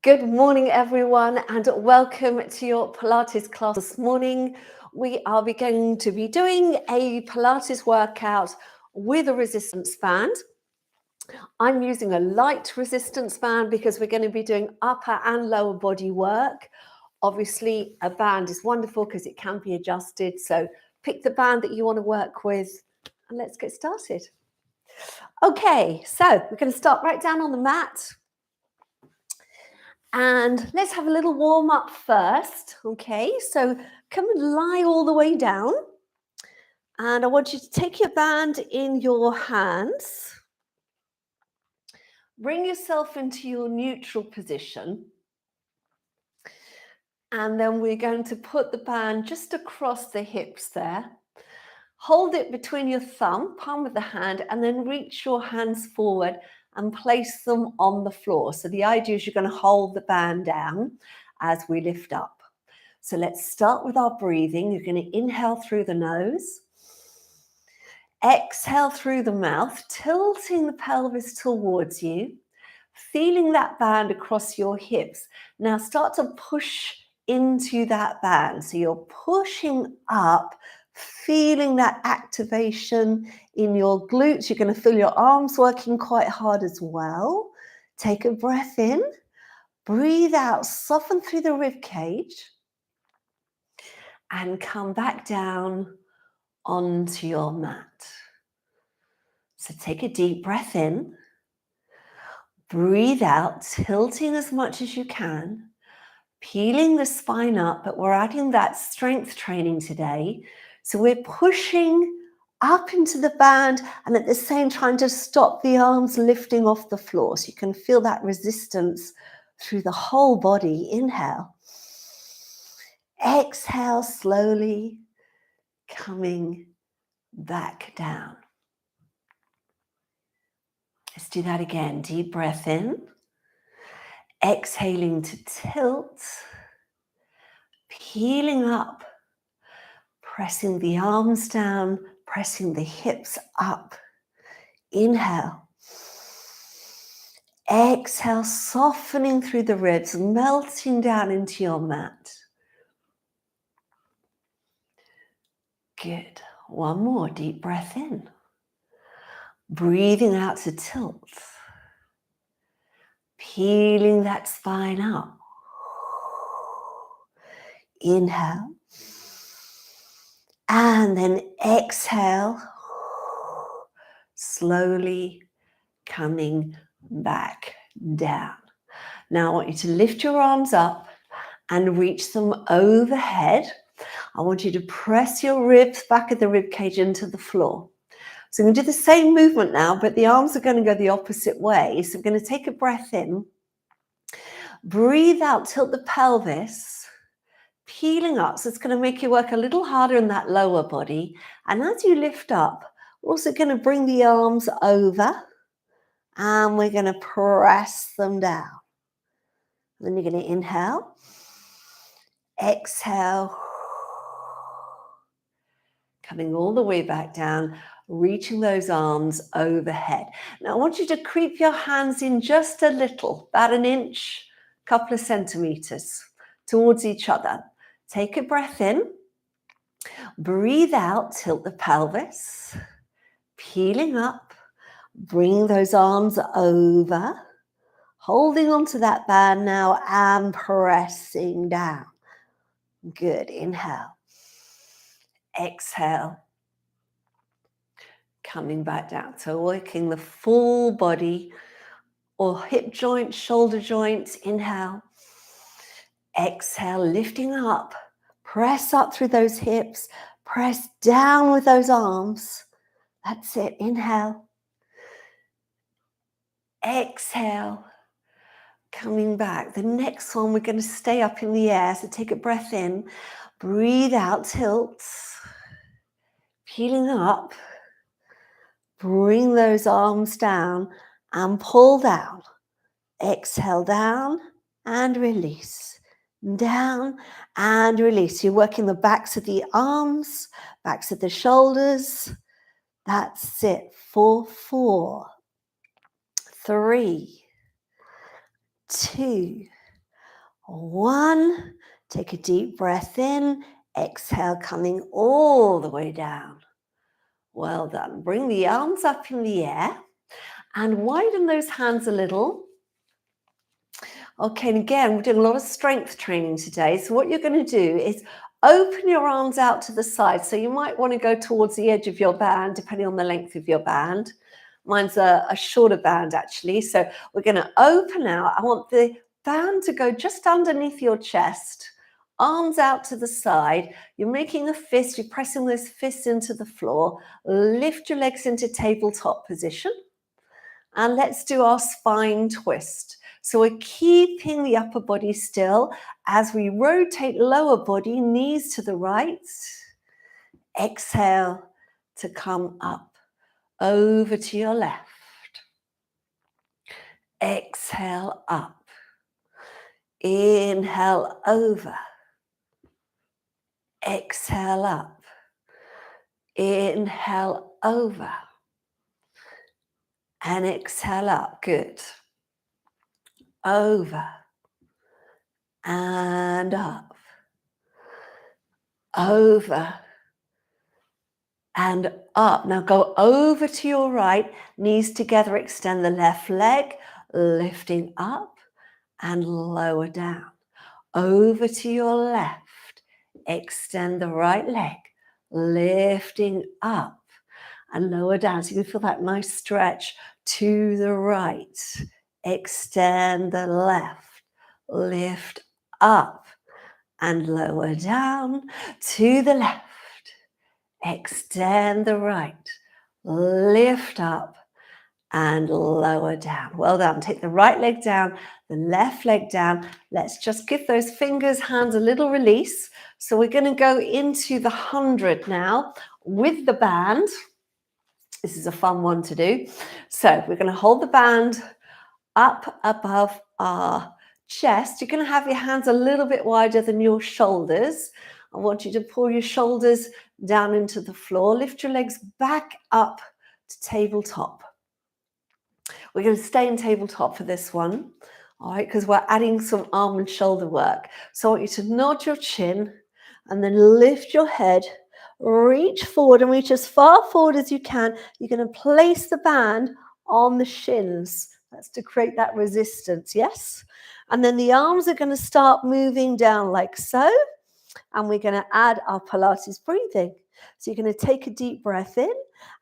Good morning, everyone, and welcome to your Pilates class. This morning, we are going to be doing a Pilates workout with a resistance band. I'm using a light resistance band because we're going to be doing upper and lower body work. Obviously, a band is wonderful because it can be adjusted. So pick the band that you want to work with and let's get started. Okay, so we're going to start right down on the mat. And let's have a little warm up first. Okay, so come and lie all the way down. And I want you to take your band in your hands. Bring yourself into your neutral position. And then we're going to put the band just across the hips there. Hold it between your thumb, palm of the hand, and then reach your hands forward and place them on the floor. So the idea is you're going to hold the band down as we lift up. So let's start with our breathing. You're going to inhale through the nose. Exhale through the mouth, tilting the pelvis towards you, feeling that band across your hips. Now start to push into that band. So you're pushing up, feeling that activation in your glutes. You're going to feel your arms working quite hard as well. Take a breath in, breathe out, soften through the rib cage, and come back down onto your mat. So take a deep breath in, breathe out, tilting as much as you can, peeling the spine up, but we're adding that strength training today. So we're pushing up into the band and at the same time to stop the arms lifting off the floor. So you can feel that resistance through the whole body. Inhale. Exhale slowly, coming back down. Let's do that again. Deep breath in. Exhaling to tilt. Peeling up. Pressing the arms down. Pressing the hips up. Inhale. Exhale, softening through the ribs, melting down into your mat. Good. One more deep breath in. Breathing out to tilt. Peeling that spine up. Inhale. And then exhale. Slowly coming back down. Now I want you to lift your arms up and reach them overhead. I want you to press your ribs back of the rib cage into the floor. So I'm going to do the same movement now, but the arms are going to go the opposite way. So I'm going to take a breath in, breathe out, tilt the pelvis, peeling up. So it's going to make you work a little harder in that lower body. And as you lift up, we're also going to bring the arms over and we're going to press them down. And then you're going to inhale, exhale, coming all the way back down, reaching those arms overhead. Now I want you to creep your hands in just a little, about an inch, couple of centimeters towards each other. Take a breath in, breathe out, tilt the pelvis, peeling up, bring those arms over, holding onto that band now and pressing down. Good, inhale, exhale, coming back down. So working the full body or hip joints, shoulder joints. Inhale, exhale, lifting up, press up through those hips, press down with those arms. That's it. Inhale, exhale, coming back. The next one, we're going to stay up in the air. So take a breath in, breathe out, tilt, peeling up, bring those arms down and pull down. Exhale down and release. Down and release. You're working the backs of the arms, backs of the shoulders. That's it. 4, 4, 3, 2, 1. Take a deep breath in. Exhale, coming all the way down. Well done. Bring the arms up in the air and widen those hands a little. Okay, and again, we're doing a lot of strength training today. So what you're going to do is open your arms out to the side. So you might want to go towards the edge of your band, depending on the length of your band. Mine's a shorter band, actually. So we're going to open out. I want the band to go just underneath your chest, arms out to the side. You're making a fist. You're pressing those fists into the floor. Lift your legs into tabletop position. And let's do our spine twist. So we're keeping the upper body still as we rotate lower body, knees to the right. Exhale to come up, over to your left. Exhale up. Inhale over. Exhale up. Inhale over. And exhale up. Good. Over. And up. Over. And up. Now go over to your right, knees together, extend the left leg, lifting up and lower down. Over to your left, extend the right leg, lifting up and lower down. So you can feel that nice stretch to the right. Extend the left, lift up and lower down to the left. Extend the right, lift up and lower down. Well done. Take the right leg down, the left leg down. Let's just give those fingers, hands a little release. So we're going to go into the 100 now with the band. This is a fun one to do. So we're going to hold the band up above our chest. You're going to have your hands a little bit wider than your shoulders. I want you to pull your shoulders down into the floor. Lift your legs back up to tabletop. We're going to stay in tabletop for this one, all right, because we're adding some arm and shoulder work. So I want you to nod your chin and then lift your head, reach forward and reach as far forward as you can. You're going to place the band on the shins. That's to create that resistance, yes? And then the arms are going to start moving down like so. And we're going to add our Pilates breathing. So you're going to take a deep breath in,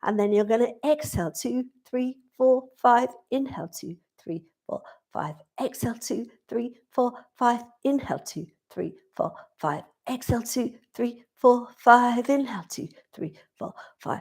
and then you're going to exhale 2, 3, 4, 5. Inhale 2, 3, 4, 5. Exhale 2, 3, 4, 5. Inhale 2, 3, 4, 5. Exhale 2, 3, 4, 5. Inhale 2, 3, 4, 5.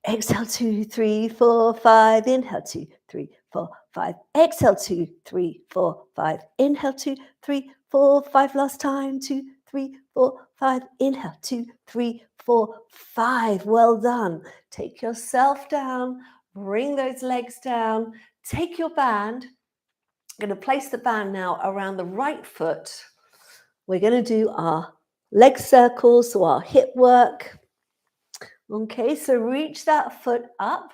Exhale 2, 3, 4, 5. Inhale 2, 3, 4, 5. Exhale 2, 3, 4, 5. Inhale 2, 3, 4, 5. Last time 2, 3, 4, 5. Inhale 2, 3, 4, 5. Well done. Take yourself down. Bring those legs down. Take your band. I'm going to place the band now around the right foot. We're going to do our leg circles, so our hip work. Okay, so reach that foot up,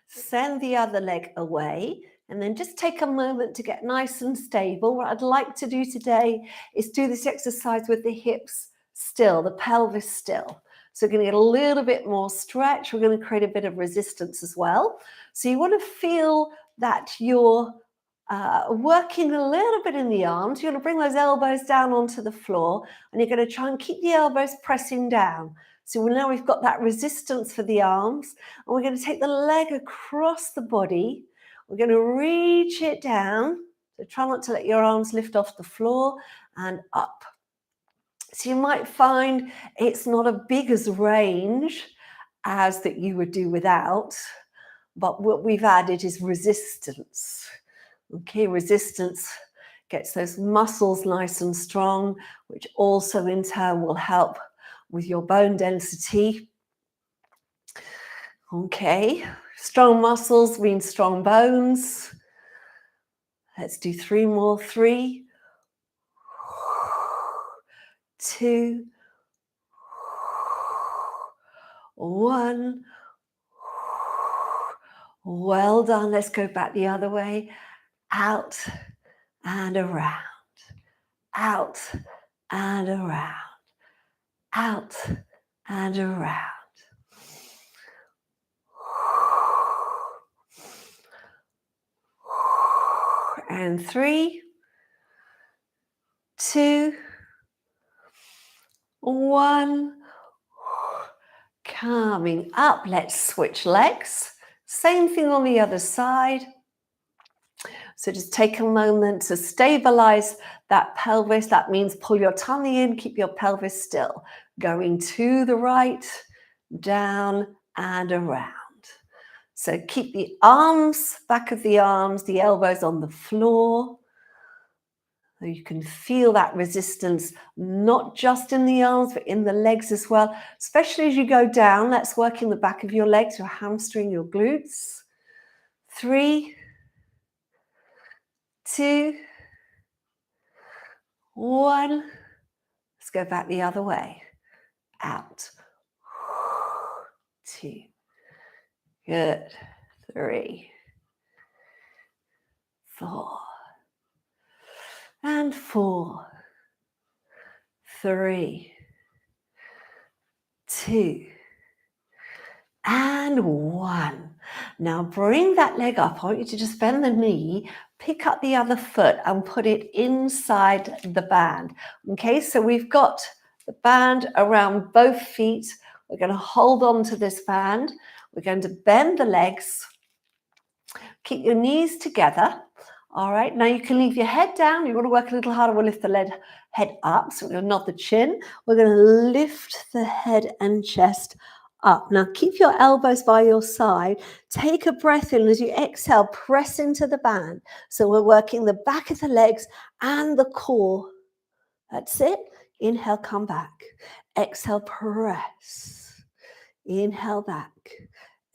send the other leg away, and then just take a moment to get nice and stable. What I'd like to do today is do this exercise with the hips still, the pelvis still. So we're going to get a little bit more stretch. We're going to create a bit of resistance as well. So you want to feel that you're working a little bit in the arms. You're going to bring those elbows down onto the floor, and you're going to try and keep the elbows pressing down. So now we've got that resistance for the arms, and we're going to take the leg across the body. We're going to reach it down. So try not to let your arms lift off the floor and up. So you might find it's not as big as range as that you would do without, but what we've added is resistance. Okay, resistance gets those muscles nice and strong, which also in turn will help with your bone density. Okay, Strong muscles mean strong bones. Let's do 3 more. 3, 2, 1. Well done. Let's go back the other way. Out and around. Out and around. Out and around. And 3, 2, 1. Coming up, let's switch legs. Same thing on the other side. So just take a moment to stabilize that pelvis. That means pull your tummy in, keep your pelvis still. Going to the right, down and around. So keep the arms, back of the arms, the elbows on the floor. So you can feel that resistance, not just in the arms, but in the legs as well. Especially as you go down, let's work in the back of your legs, your hamstring, your glutes. 3, 2, 1. Let's go back the other way. Out. 2. Good. 3, 4. And 4, 3, 2, and 1. Now bring that leg up. I want you to just bend the knee, pick up the other foot and put it inside the band. Okay, so we've got the band around both feet. We're going to hold on to this band. We're going to bend the legs. Keep your knees together. All right, now you can leave your head down. You want to work a little harder. We'll lift the head up. So we're going to nod the chin. We're going to lift the head and chest up. Now keep your elbows by your side. Take a breath in. As you exhale, press into the band. So we're working the back of the legs and the core. That's it. Inhale, come back. Exhale, press. Inhale, back.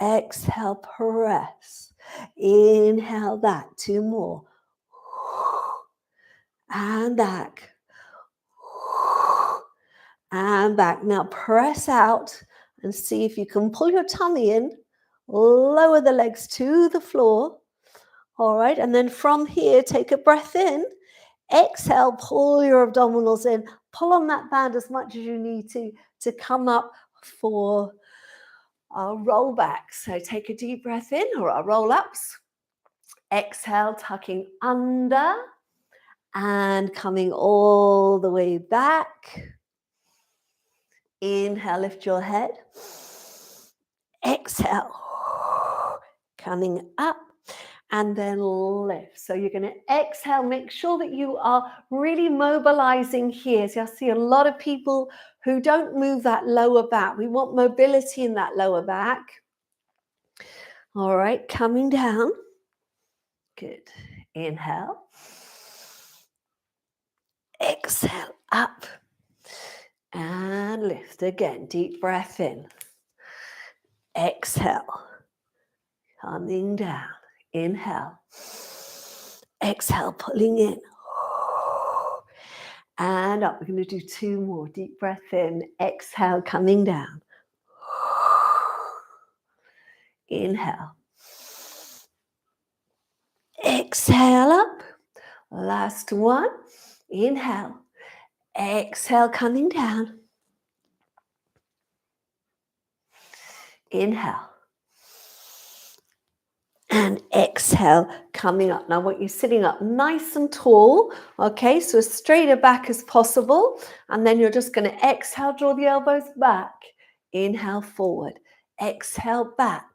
Exhale, press. Inhale back. 2 more. And back. And back. Now press out and see if you can pull your tummy in. Lower the legs to the floor. All right. And then from here, take a breath in. Exhale, pull your abdominals in. Pull on that band as much as you need to come up for our roll back. So take a deep breath in, or our roll ups. Exhale, tucking under and coming all the way back. Inhale, lift your head. Exhale, coming up and then lift. So you're going to exhale, make sure that you are really mobilizing here. So I see a lot of people who don't move that lower back. We want mobility in that lower back. All right, coming down. Good. Inhale. Exhale, up and lift again. Deep breath in. Exhale, coming down. Inhale. Exhale, pulling in. And up. We're going to do 2 more. Deep breath in. Exhale, coming down. Inhale. Exhale up. Last one. Inhale. Exhale, coming down. Inhale. And exhale, coming up. Now I want you sitting up nice and tall. Okay, so as straight a back as possible. And then you're just going to exhale, draw the elbows back. Inhale, forward. Exhale, back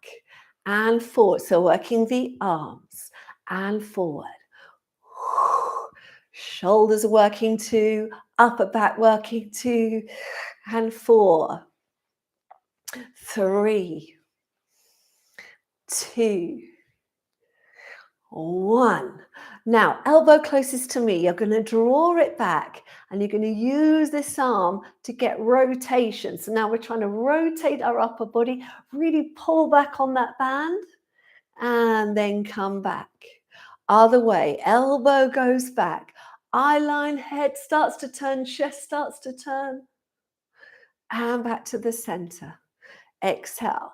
and forward. So working the arms and forward. Shoulders are working too. Upper back working too. And 4, 3, 2, 1. Now, elbow closest to me, you're going to draw it back and you're going to use this arm to get rotation. So now we're trying to rotate our upper body, really pull back on that band. and then come back. Other way, elbow goes back. Eye line, head starts to turn, chest starts to turn. And back to the center. Exhale.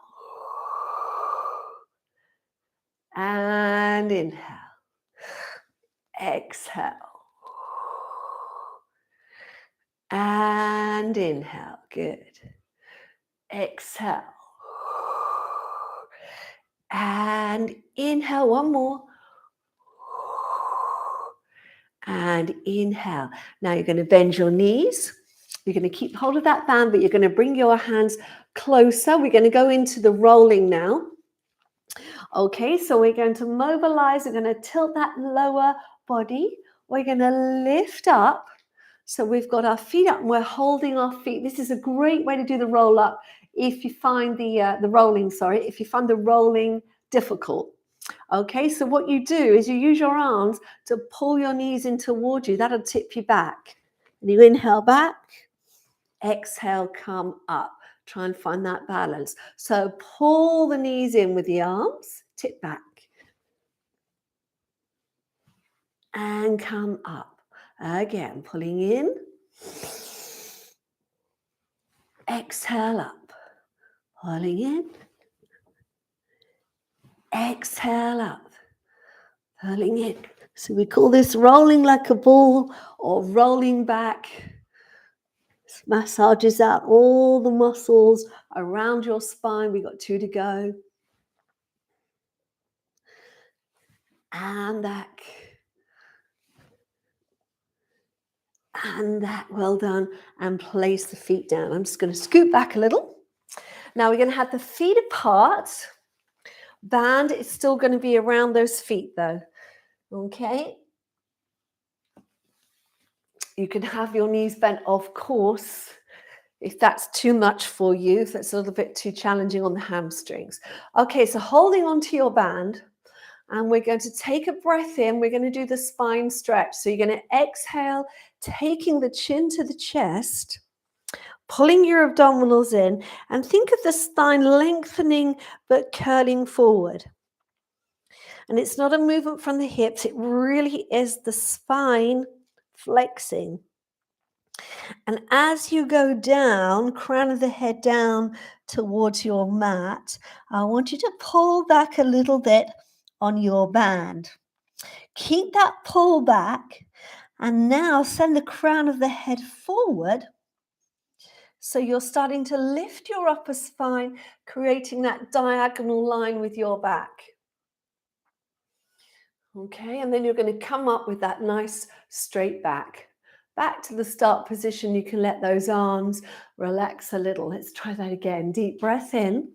And inhale. Exhale. And inhale. Good. Exhale. And inhale. One more. And inhale. Now you're going to bend your knees. You're going to keep hold of that band, but you're going to bring your hands closer. We're going to go into the rolling now. Okay, so we're going to mobilize. We're going to tilt that lower body. We're going to lift up. So we've got our feet up and we're holding our feet. This is a great way to do the roll up if you find if you find the rolling difficult. Okay, so what you do is you use your arms to pull your knees in towards you. That'll tip you back. And you inhale back, exhale, come up. Try and find that balance. So pull the knees in with the arms, tip back. And come up. Again, pulling in. Exhale up. Pulling in. Exhale up. Pulling in. So we call this rolling like a ball or rolling back. This massages out all the muscles around your spine. We've got 2 to go. And back. And that, well done. And place the feet down. I'm just going to scoot back a little. Now we're going to have the feet apart. Band is still going to be around those feet though. Okay. You can have your knees bent, of course, if that's too much for you, if that's a little bit too challenging on the hamstrings. Okay, so holding onto your band. And we're going to take a breath in. We're going to do the spine stretch. So you're going to exhale, taking the chin to the chest, pulling your abdominals in, and think of the spine lengthening but curling forward. And it's not a movement from the hips. It really is the spine flexing. And as you go down, crown of the head down towards your mat, I want you to pull back a little bit on your band. Keep that pull back and now send the crown of the head forward. So you're starting to lift your upper spine, creating that diagonal line with your back. Okay, and then you're going to come up with that nice straight back. Back to the start position. You can let those arms relax a little. Let's try that again. Deep breath in.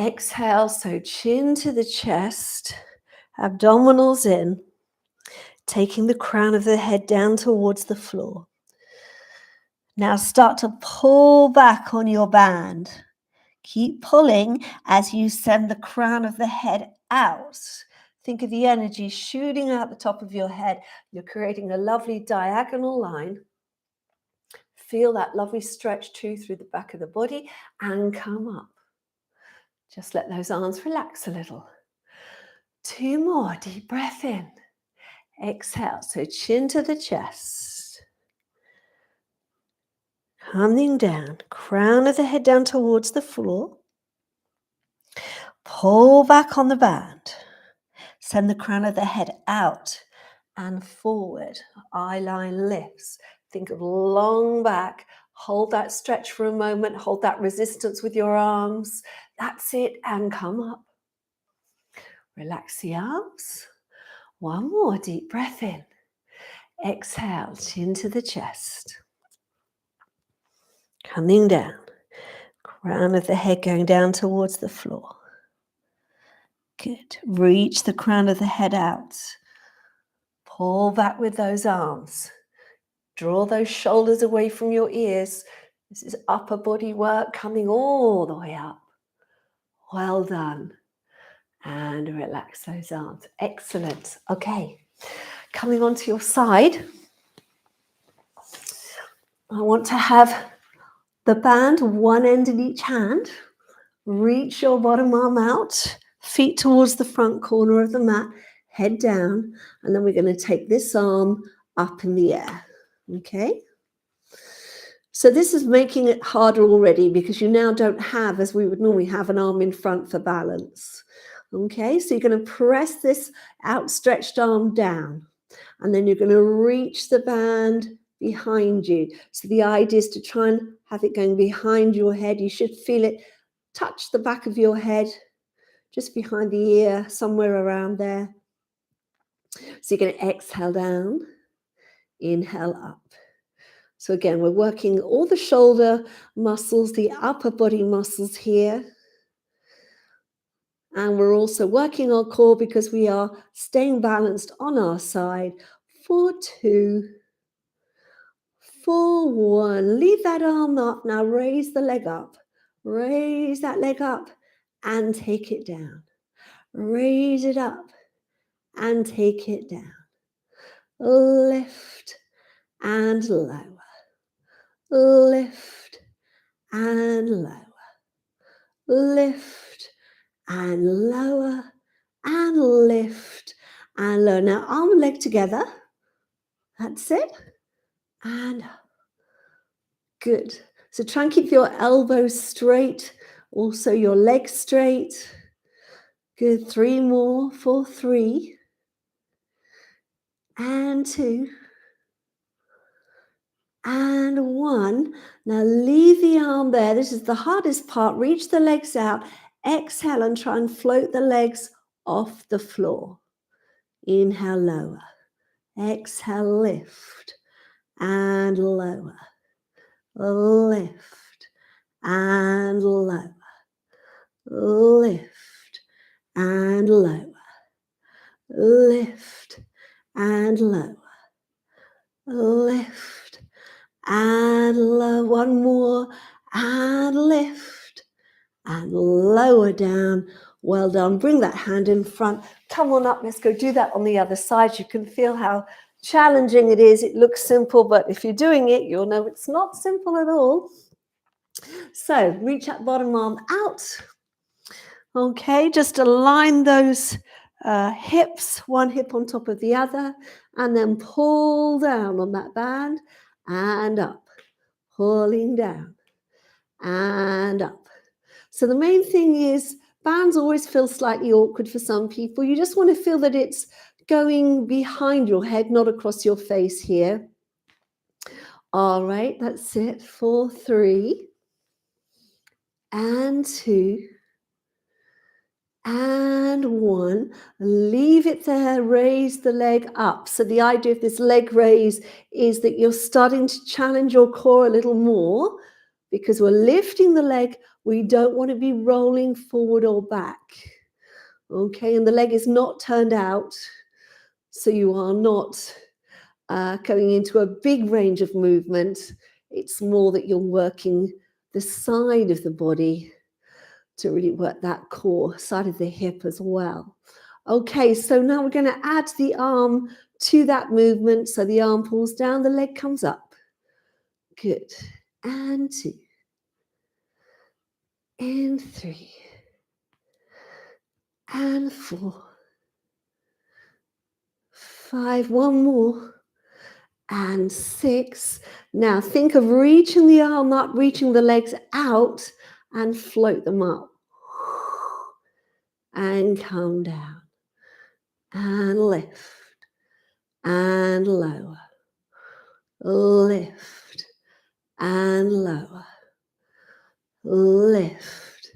Exhale, so chin to the chest, abdominals in, taking the crown of the head down towards the floor. Now start to pull back on your band. Keep pulling as you send the crown of the head out. Think of the energy shooting out the top of your head. You're creating a lovely diagonal line. Feel that lovely stretch too through the back of the body and come up. Just let those arms relax a little. 2 more. Deep breath in. Exhale. So chin to the chest. Coming down. Crown of the head down towards the floor. Pull back on the band. Send the crown of the head out and forward. Eye line lifts. Think of long back. Hold that stretch for a moment. Hold that resistance with your arms. That's it. And come up. Relax the arms. 1 more deep breath in. Exhale, chin to the chest. Coming down. Crown of the head going down towards the floor. Good. Reach the crown of the head out. Pull back with those arms. Draw those shoulders away from your ears. This is upper body work coming all the way up. Well done. And relax those arms. Excellent. Okay. Coming onto your side. I want to have the band, one end in each hand. Reach your bottom arm out Feet towards the front corner of the mat, head down, and then we're going to take this arm up in the air. Okay? So this is making it harder already because you now don't have, as we would normally have, an arm in front for balance. Okay, so you're going to press this outstretched arm down, and then you're going to reach the band behind you. So the idea is to try and have it going behind your head. You should feel it touch the back of your head, just behind the ear, somewhere around there. So you're going to exhale down, inhale up. So again, we're working all the shoulder muscles, the upper body muscles here. And we're also working our core because we are staying balanced on our side. 4, 2, 4, 1. Leave that arm up. Now raise the leg up. Raise that leg up and take it down. Raise it up and take it down. Lift and lower. Lift and lower. Lift and lower and lift and lower. Now arm and leg together. That's it. And good. So try and keep your elbows straight, also your legs straight. Good. 3 more for 3 and 2 and 1. Now leave the arm there. This is the hardest part. Reach the legs out. Exhale and try and float the legs off the floor. Inhale, lower. Exhale, lift and lower. Lift and lower. Lift and lower. Lift and lower. Lift and lower. One more and lift and lower down. Well done. Bring that hand in front. Come on up. Let's go do that on the other side. You can feel how challenging it is. It looks simple, but if you're doing it, you'll know it's not simple at all. So reach that bottom arm out. Okay, just align those hips, one hip on top of the other, and then pull down on that band and up, pulling down and up. So the main thing is bands always feel slightly awkward for some people. You just want to feel that it's going behind your head, not across your face here. All right, that's it. 4, 3 and 2 and 1. Leave it there. Raise the leg up. So the idea of this leg raise is that you're starting to challenge your core a little more because we're lifting the leg. We don't want to be rolling forward or back. Okay, and the leg is not turned out, so you are not going into a big range of movement. It's more that you're working the side of the body to really work that core, side of the hip as well. Okay, so now we're going to add the arm to that movement. So the arm pulls down, the leg comes up. Good. And 2. And 3. And 4. 5. One more. And 6. Now think of reaching the arm up, reaching the legs out, and float them up. And come down. And lift. And lower. Lift. And lower. Lift.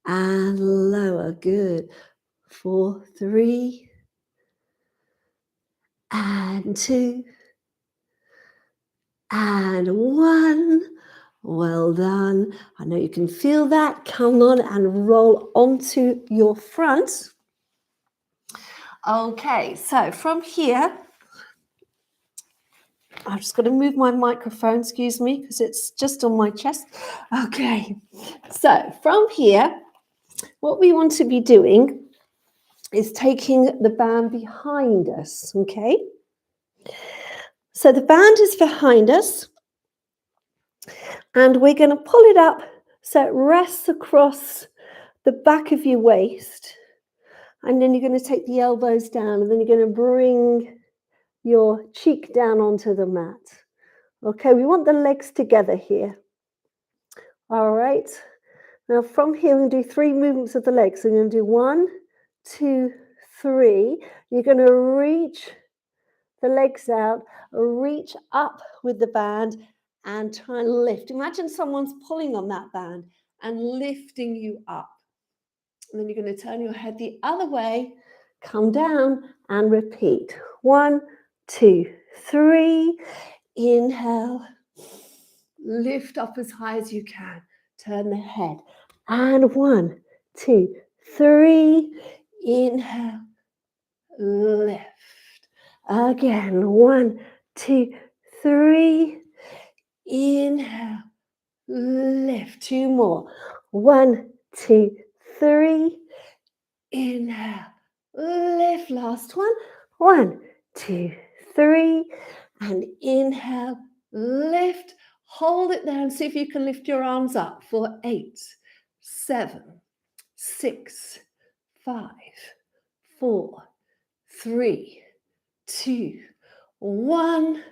And lower. Good. 4, 3. And 2. And 1. Well done. I know you can feel that. Come on and roll onto your front. Okay, so from here, I've just got to move my microphone, excuse me, because it's just on my chest. Okay, so from here, what we want to be doing is taking the band behind us, okay? So the band is behind us, and we're going to pull it up so it rests across the back of your waist. And then you're going to take the elbows down, and then you're going to bring your cheek down onto the mat. Okay, we want the legs together here. All right. Now from here, we're going to do 3 movements of the legs. So you're going to do 1, 2, 3. You're going to reach the legs out, reach up with the band, and try and lift. Imagine someone's pulling on that band and lifting you up. And then you're going to turn your head the other way, come down, and repeat. 1, 2, 3. Inhale. Lift up as high as you can. Turn the head. And 1, 2, 3. Inhale. Lift. Again. 1, 2, 3. Inhale. Lift. 2 more. 1, 2, 3. Inhale. Lift. Last one. 1, 2, 3. And inhale. Lift. Hold it there and see if you can lift your arms up for 8, 7, 6, 5, 4, 3, 2, 1.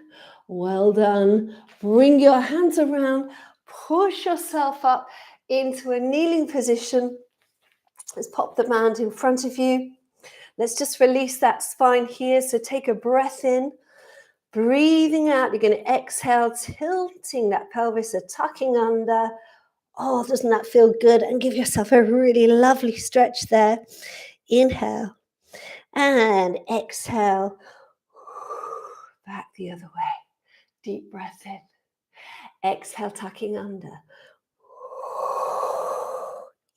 Well done. Bring your hands around. Push yourself up into a kneeling position. Let's pop the band in front of you. Let's just release that spine here. So take a breath in. Breathing out, you're going to exhale, tilting that pelvis, so tucking under. Oh, doesn't that feel good? And give yourself a really lovely stretch there. Inhale and exhale. Back the other way. Deep breath in. Exhale, tucking under.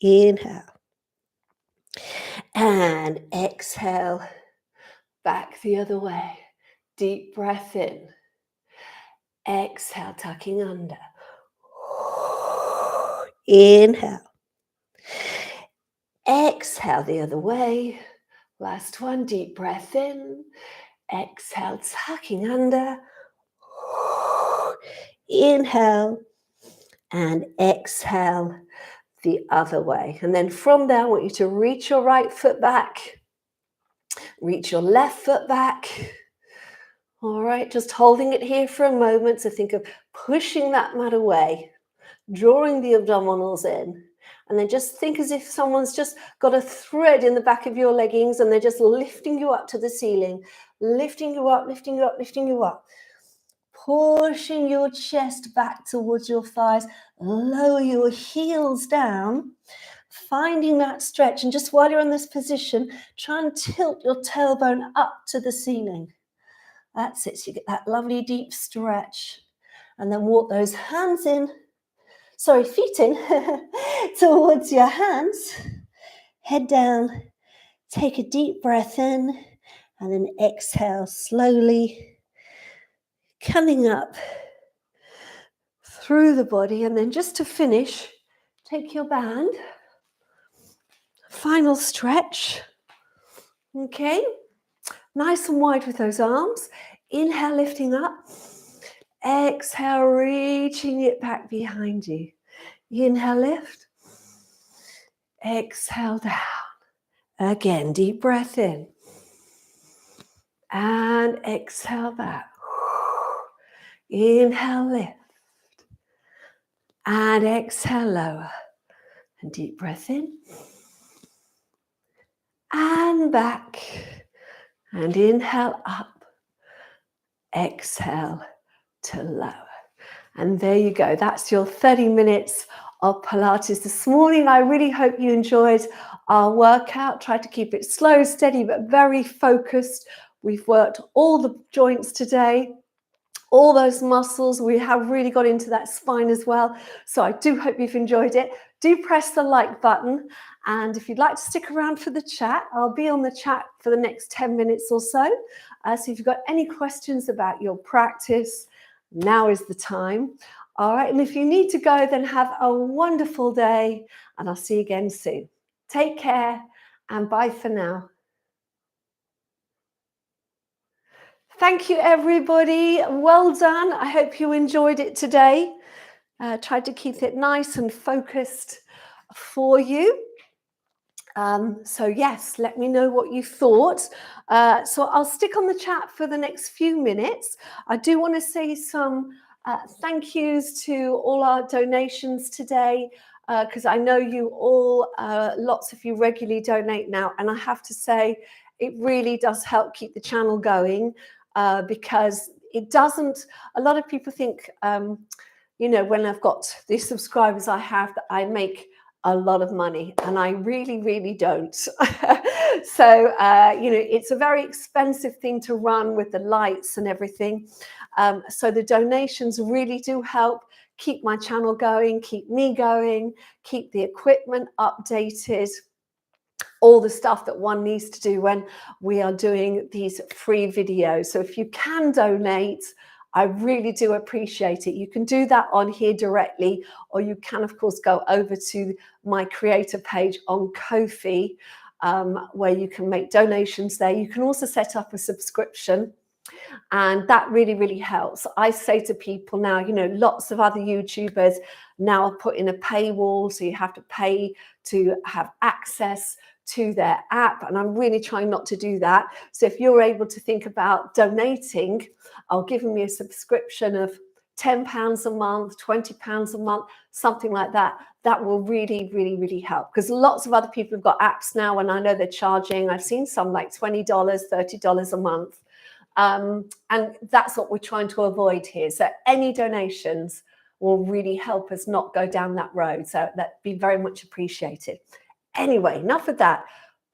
Inhale. And exhale. Back the other way. Deep breath in. Exhale, tucking under. Inhale. Exhale the other way. Last one, deep breath in. Exhale, tucking under. Inhale. And exhale the other way. And then from there, I want you to reach your right foot back. Reach your left foot back. All right, just holding it here for a moment. So think of pushing that mat away, drawing the abdominals in, and then just think as if someone's just got a thread in the back of your leggings and they're just lifting you up to the ceiling, lifting you up, lifting you up, lifting you up. Pushing your chest back towards your thighs, lower your heels down, finding that stretch. And just while you're in this position, try and tilt your tailbone up to the ceiling. That's it, so you get that lovely deep stretch. And then walk those hands in, feet in, towards your hands. Head down, take a deep breath in, and then exhale slowly, coming up through the body. And then just to finish, take your band, final stretch. Okay, nice and wide with those arms. Inhale, lifting up. Exhale, reaching it back behind you. Inhale, lift. Exhale, down. Again, deep breath in. And exhale back. Inhale, lift. And exhale, lower. And deep breath in. And back. And inhale, up. Exhale to lower. And there you go. That's your 30 minutes of Pilates this morning. I really hope you enjoyed our workout. Try to keep it slow, steady, but very focused. We've worked all the joints today, all those muscles. We have really got into that spine as well. So I do hope you've enjoyed it. Do press the like button. And if you'd like to stick around for the chat, I'll be on the chat for the next 10 minutes or so. So if you've got any questions about your practice, now is the time. All right. And if you need to go, then have a wonderful day. And I'll see you again soon. Take care and bye for now. Thank you, everybody. Well done. I hope you enjoyed it today. Tried to keep it nice and focused for you. So yes, let me know what you thought. So I'll stick on the chat for the next few minutes. I do want to say some thank yous to all our donations today, because I know you all, lots of you regularly donate now, and I have to say it really does help keep the channel going, because it doesn't, a lot of people think, when I've got the subscribers I have, that I make a lot of money, and I really, really don't. So, it's a very expensive thing to run with the lights and everything. So the donations really do help keep my channel going, keep me going, keep the equipment updated, all the stuff that one needs to do when we are doing these free videos. So if you can donate, I really do appreciate it. You can do that on here directly, or you can, of course, go over to my creator page on Ko-fi, where you can make donations there. You can also set up a subscription, and that really, really helps. I say to people now, lots of other YouTubers now are putting a paywall, so you have to pay to have access to their app, and I'm really trying not to do that. So if you're able to think about donating, or giving me a subscription of £10 a month, £20 a month, something like that, that will really, really, really help. Because lots of other people have got apps now, and I know they're charging, I've seen some like $20, $30 a month. And that's what we're trying to avoid here. So any donations will really help us not go down that road. So that'd be very much appreciated. Anyway, enough of that.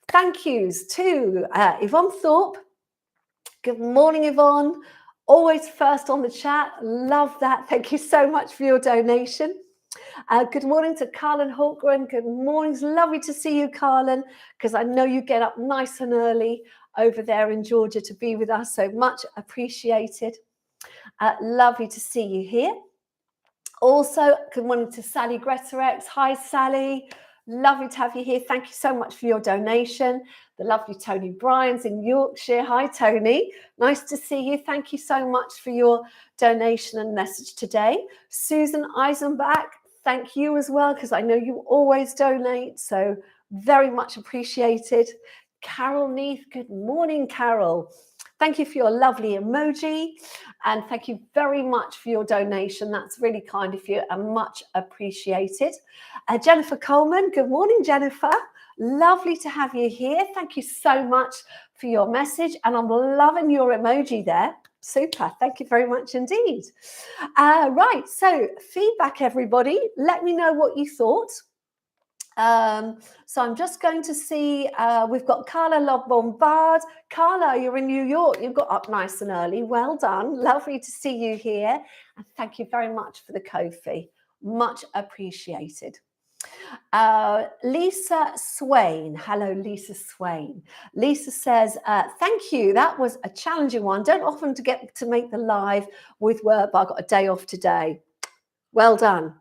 Thank yous to Yvonne Thorpe. Good morning, Yvonne. Always first on the chat. Love that. Thank you so much for your donation. Good morning to Carlin Holgren. Good morning. It's lovely to see you, Carlin, because I know you get up nice and early over there in Georgia to be with us. So much appreciated. Lovely to see you here. Also, good morning to Sally Greterex. Hi, Sally. Lovely to have you here. Thank you so much for your donation. The lovely Tony Bryans in Yorkshire. Hi, Tony. Nice to see you. Thank you so much for your donation and message today. Susan Eisenbach, thank you as well, because I know you always donate. So very much appreciated. Carol Neath, good morning, Carol. Thank you for your lovely emoji, and thank you very much for your donation. That's really kind of you and much appreciated. Jennifer Coleman, good morning, Jennifer. Lovely to have you here. Thank you so much for your message, and I'm loving your emoji there. Super. Thank you very much indeed. Right, so feedback, everybody. Let me know what you thought. So I'm just going to see, we've got Carla Lobombard. Carla, you're in New York. You got up nice and early. Well done. Lovely to see you here. And thank you very much for the Ko-fi. Much appreciated. Lisa Swain. Hello, Lisa Swain. Lisa says, thank you. That was a challenging one. Don't often get to make the live with work, but I got a day off today. Well done.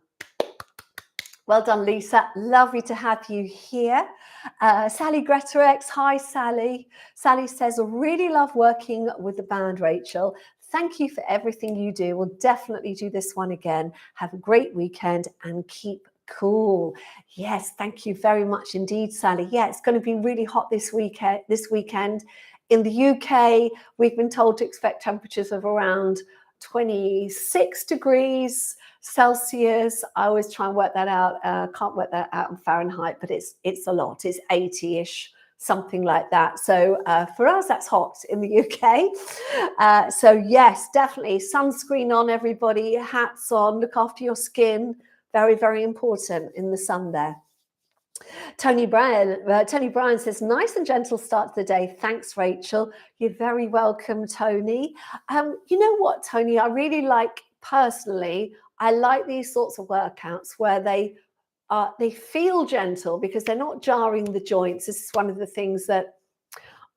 Well done, Lisa. Lovely to have you here. Sally Greterex. Hi, Sally. Sally says, really love working with the band, Rachel. Thank you for everything you do. We'll definitely do this one again. Have a great weekend and keep cool. Yes, thank you very much indeed, Sally. Yeah, it's going to be really hot this weekend. In the UK, we've been told to expect temperatures of around 26 degrees Celsius. I always try and work that out. Can't work that out in Fahrenheit, but it's a lot. It's 80-ish, something like that. So for us, that's hot in the UK. So yes, definitely sunscreen on, everybody. Hats on. Look after your skin. Very, very important in the sun there. Tony Bryan says, nice and gentle start to the day. Thanks, Rachel. You're very welcome, Tony. You know what, Tony, I really like, personally, I like these sorts of workouts where they feel gentle because they're not jarring the joints. This is one of the things that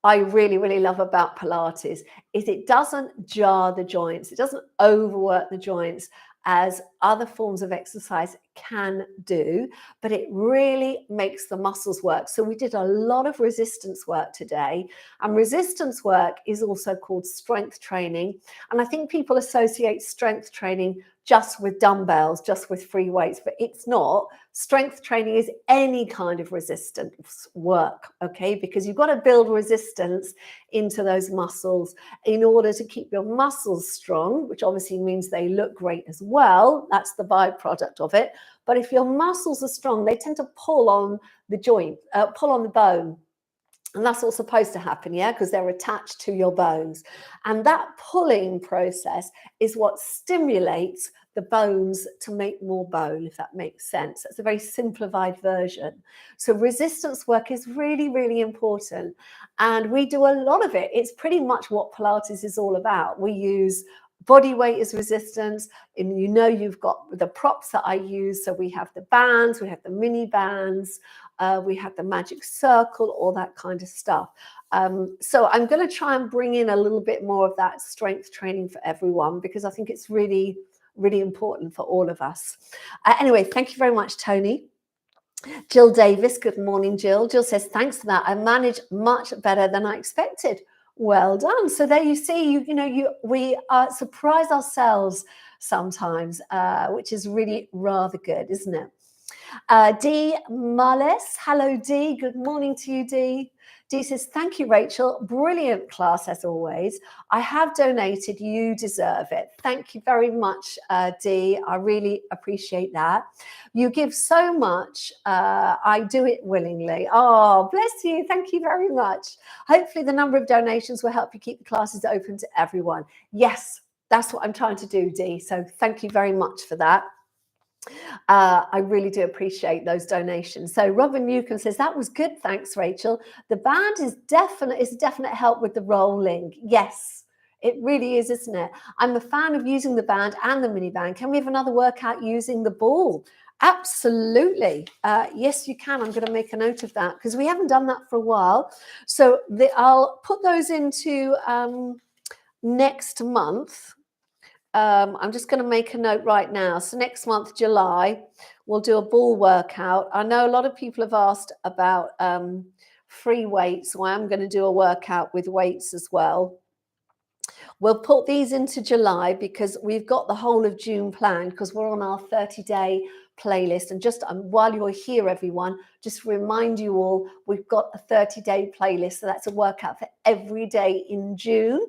I really, really love about Pilates, is it doesn't jar the joints. It doesn't overwork the joints as other forms of exercise can do, but it really makes the muscles work. So we did a lot of resistance work today, and resistance work is also called strength training. And I think people associate strength training just with dumbbells, just with free weights, but it's not. Strength training is any kind of resistance work, okay? Because you've got to build resistance into those muscles in order to keep your muscles strong, which obviously means they look great as well. That's the byproduct of it. But if your muscles are strong, they tend to pull on the joint, pull on the bone. And that's what's supposed to happen, yeah, because they're attached to your bones. And that pulling process is what stimulates the bones to make more bone, if that makes sense. That's a very simplified version. So resistance work is really, really important. And we do a lot of it. It's pretty much what Pilates is all about. We use body weight as resistance. And you know, you've got the props that I use. So we have the bands, we have the mini bands, we have the magic circle, all that kind of stuff. So I'm going to try and bring in a little bit more of that strength training for everyone, because I think it's really, really important for all of us. Anyway, thank you very much, Tony. Jill Davis, good morning, Jill. Jill says, thanks for that. I managed much better than I expected. Well done. So there you see, we surprise ourselves sometimes, which is really rather good, isn't it? Dee Marles, hello Dee, good morning to you, Dee. Dee says, thank you, Rachel. Brilliant class as always. I have donated, you deserve it. Thank you very much, Dee. I really appreciate that. You give so much. I do it willingly. Oh, bless you. Thank you very much. Hopefully the number of donations will help you keep the classes open to everyone. Yes, that's what I'm trying to do, Dee. So thank you very much for that. I really do appreciate those donations. So Robin Newcomb says, that was good. Thanks, Rachel. The band is a definite help with the rolling. Yes, it really is, isn't it? I'm a fan of using the band and the mini band. Can we have another workout using the ball? Absolutely. Yes, you can. I'm going to make a note of that because we haven't done that for a while. So I'll put those into next month. I'm just going to make a note right now. So next month, July, we'll do a ball workout. I know a lot of people have asked about free weights, so I am going to do a workout with weights as well. We'll put these into July because we've got the whole of June planned because we're on our 30-day playlist. And just while you're here, everyone, just remind you all, we've got a 30-day playlist. So that's a workout for every day in June.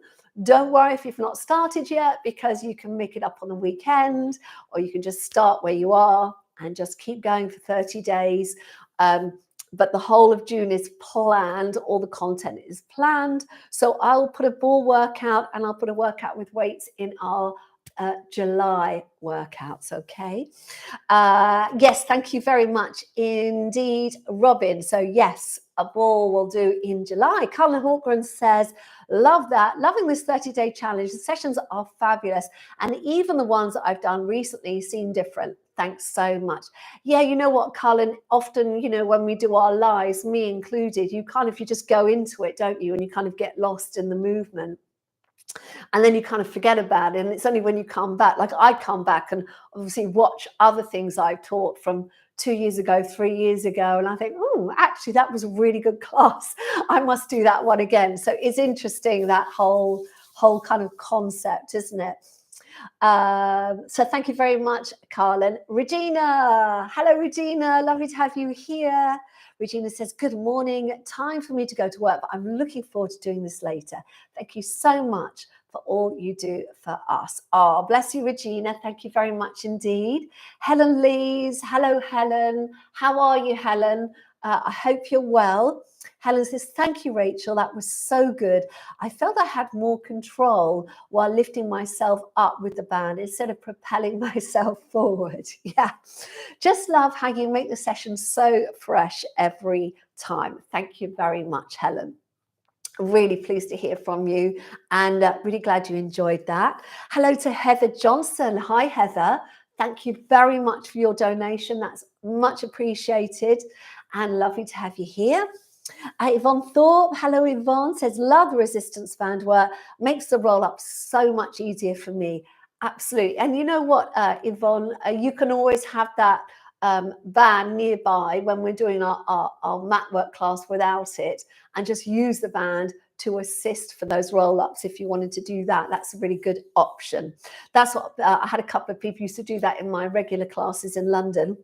Don't worry if you've not started yet, because you can make it up on the weekend, or you can just start where you are and just keep going for 30 days. But the whole of June is planned. All the content is planned. So I'll put a ball workout and I'll put a workout with weights in our July workouts. Okay. Yes, thank you very much indeed, Robin. So yes, a ball will do in July. Colin Hawkgren says, love that. Loving this 30-day challenge. The sessions are fabulous. And even the ones that I've done recently seem different. Thanks so much. Yeah, you know what, Colin, often, when we do our lives, me included, you just go into it, don't you? And you kind of get lost in the movement. And then you kind of forget about it. And it's only when you come back, like I come back and obviously watch other things I've taught from 2 years ago, 3 years ago. And I think, oh, actually, that was a really good class. I must do that one again. So it's interesting, that whole kind of concept, isn't it? So thank you very much, Carlin. Regina, hello, Regina. Lovely to have you here. Regina says, good morning. Time for me to go to work, but I'm looking forward to doing this later. Thank you so much for all you do for us. Oh, bless you, Regina. Thank you very much indeed. Helen Lees. Hello, Helen. How are you, Helen? I hope you're well. Helen says, thank you, Rachel. That was so good. I felt I had more control while lifting myself up with the band instead of propelling myself forward. Yeah. Just love how you make the session so fresh every time. Thank you very much, Helen. Really pleased to hear from you and really glad you enjoyed that. Hello to Heather Johnson. Hi, Heather. Thank you very much for your donation. That's much appreciated and lovely to have you here. Yvonne Thorpe, hello Yvonne, says, love the resistance band work, makes the roll up so much easier for me. Absolutely. And you know what, Yvonne, you can always have that band nearby when we're doing our mat work class without it, and just use the band to assist for those roll-ups if you wanted to do that. That's a really good option. That's what I had a couple of people used to do that in my regular classes in London.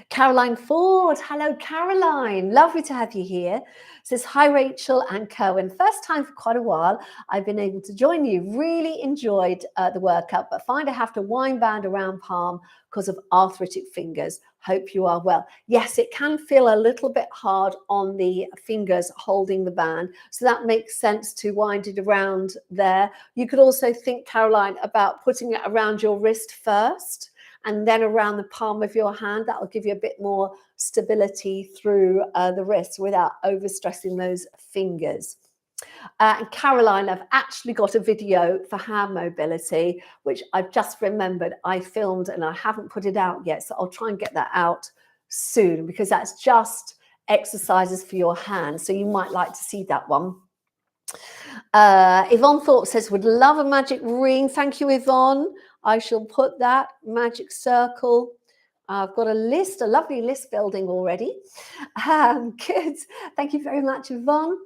Caroline Ford, hello Caroline, lovely to have you here. Says, hi Rachel and Cohen, first time for quite a while I've been able to join you. Really enjoyed the workout, but find I have to wind band around palm because of arthritic fingers. Hope you are well. Yes, it can feel a little bit hard on the fingers holding the band, so that makes sense to wind it around there. You could also think, Caroline, about putting it around your wrist first and then around the palm of your hand. That will give you a bit more stability through the wrist without overstressing those fingers. And Caroline, I've actually got a video for hand mobility, which I've just remembered I filmed and I haven't put it out yet. So I'll try and get that out soon, because that's just exercises for your hands. So you might like to see that one. Yvonne Thorpe says, would love a magic ring. Thank you, Yvonne. I shall put that magic circle. I've got a list, a lovely list building already. Good. Thank you very much, Yvonne.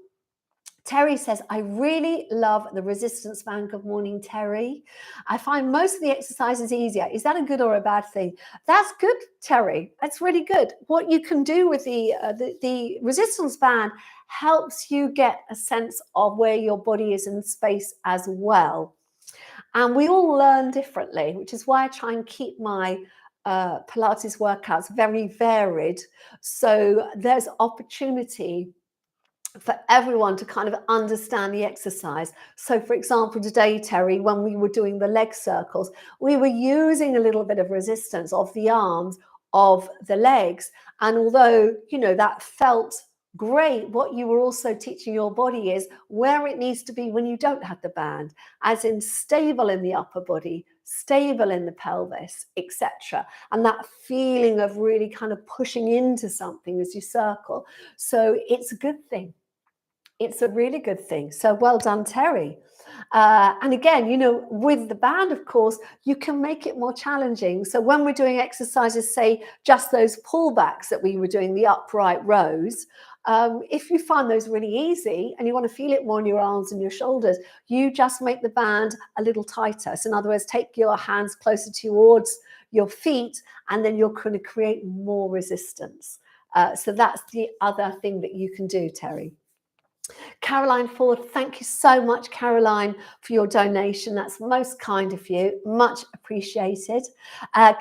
Terry says, I really love the resistance band. Good morning, Terry. I find most of the exercises easier. Is that a good or a bad thing? That's good, Terry. That's really good. What you can do with the resistance band helps you get a sense of where your body is in space as well. And we all learn differently, which is why I try and keep my Pilates workouts very varied. So there's opportunity for everyone to kind of understand the exercise. So for example, today, Terry, when we were doing the leg circles, we were using a little bit of resistance of the arms, of the legs. And although, you know, that felt great, what you were also teaching your body is where it needs to be when you don't have the band, as in stable in the upper body, stable in the pelvis, etc. And that feeling of really kind of pushing into something as you circle. So it's a good thing. It's a really good thing. So well done, Terry. And again, you know, with the band, of course, you can make it more challenging. So when we're doing exercises, say just those pullbacks that we were doing, the upright rows, if you find those really easy and you want to feel it more in your arms and your shoulders, you just make the band a little tighter. So in other words, take your hands closer towards your feet, and then you're going to create more resistance. So that's the other thing that you can do, Terry. Caroline Ford, thank you so much, Caroline, for your donation. That's most kind of you. Much appreciated.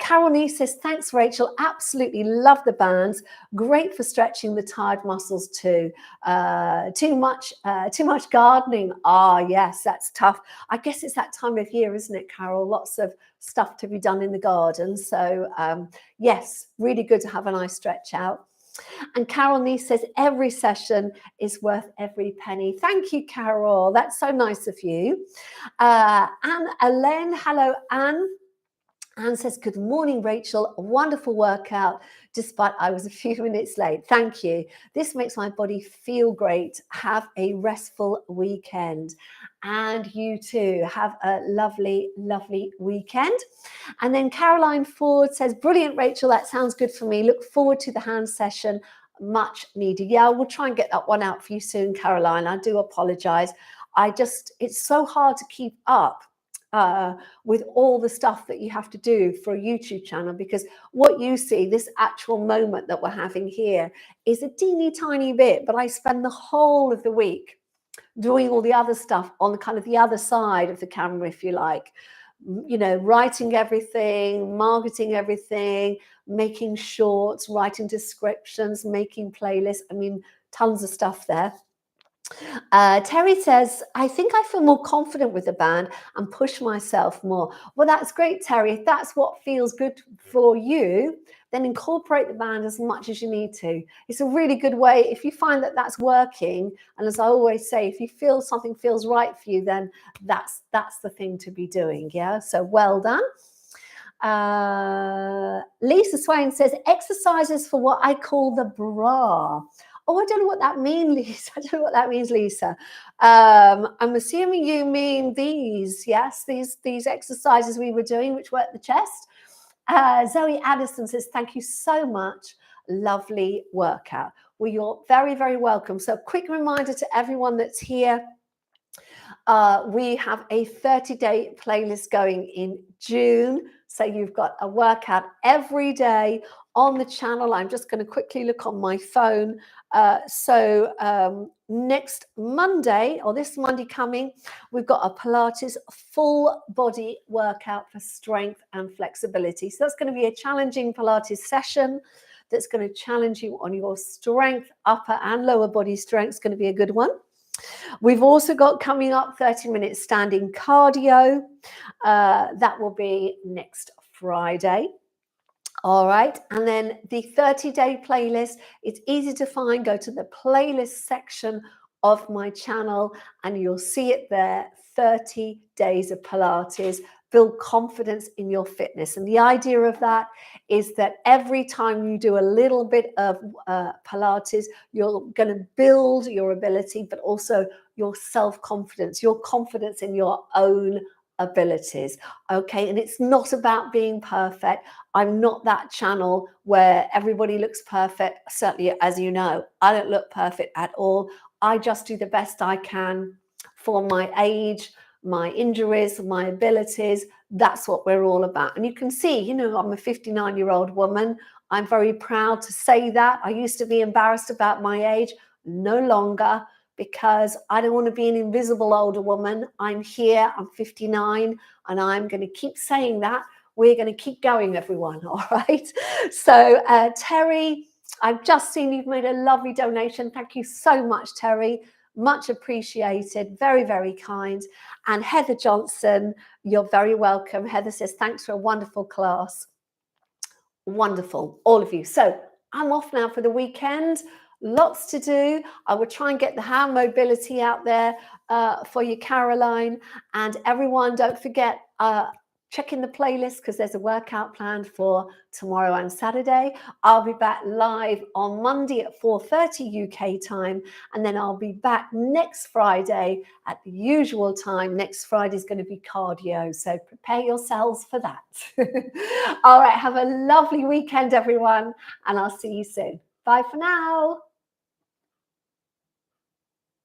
Carol Nee says, thanks, Rachel. Absolutely love the bands. Great for stretching the tired muscles too. Too much gardening. Ah, yes, that's tough. I guess it's that time of year, isn't it, Carol? Lots of stuff to be done in the garden. So yes, really good to have a nice stretch out. And Carol Nee says, every session is worth every penny. Thank you, Carol. That's so nice of you. Anne Elaine, hello, Anne. Anne says, good morning, Rachel. A wonderful workout, despite I was a few minutes late. Thank you. This makes my body feel great. Have a restful weekend. And you too. Have a lovely, lovely weekend. And then Caroline Ford says, brilliant, Rachel. That sounds good for me. Look forward to the hand session. Much needed. Yeah, we'll try and get that one out for you soon, Caroline. I do apologize. It's so hard to keep up with all the stuff that you have to do for a YouTube channel, because what you see, this actual moment that we're having here, is a teeny tiny bit, but I spend the whole of the week doing all the other stuff on kind of the other side of the camera, if you like, you know, writing everything, marketing everything, making shorts, writing descriptions, making playlists. I mean, tons of stuff there. Terry says, I think I feel more confident with the band and push myself more. Well, that's great, Terry. If that's what feels good for you, then incorporate the band as much as you need to. It's a really good way. If you find that that's working, and as I always say, if you feel something feels right for you, then that's the thing to be doing. Yeah, so well done. Lisa Swain says, exercises for what I call the bra. Oh, I don't know what that means, Lisa. I don't know what that means, Lisa. I'm assuming you mean these, yes, these exercises we were doing, which work the chest. Zoe Addison says, thank you so much. Lovely workout. Well, you're very, very welcome. So quick reminder to everyone that's here. We have a 30-day playlist going in June. So you've got a workout every day on the channel. I'm just going to quickly look on my phone. Next Monday, or this Monday coming, we've got a Pilates full body workout for strength and flexibility. So that's going to be a challenging Pilates session that's going to challenge you on your strength, upper and lower body strength. It's going to be a good one. We've also got coming up 30-minute standing cardio. That will be next Friday. All right. And then the 30-day playlist, it's easy to find. Go to the playlist section of my channel and you'll see it there. 30 days of Pilates. Build confidence in your fitness. And the idea of that is that every time you do a little bit of Pilates, you're going to build your ability, but also your self-confidence, your confidence in your own abilities. Okay. And it's not about being perfect. I'm not that channel where everybody looks perfect. Certainly, as you know, I don't look perfect at all. I just do the best I can for my age, my injuries, my abilities. That's what we're all about. And you can see, you know, I'm a 59-year-old woman. I'm very proud to say that. I used to be embarrassed about my age, no longer, because I don't want to be an invisible older woman. I'm here, I'm 59, and I'm going to keep saying that. We're going to keep going, everyone. All right. So, Terry, I've just seen you've made a lovely donation. Thank you so much, Terry. Much appreciated. Very, very kind. And Heather Johnson, you're very welcome. Heather says, thanks for a wonderful class. Wonderful, all of you. So I'm off now for the weekend. Lots to do. I will try and get the hand mobility out there for you, Caroline. And everyone, don't forget, check in the playlist because there's a workout planned for tomorrow and Saturday. I'll be back live on Monday at 4:30 UK time. And then I'll be back next Friday at the usual time. Next Friday is going to be cardio. So prepare yourselves for that. All right. Have a lovely weekend, everyone. And I'll see you soon. Bye for now.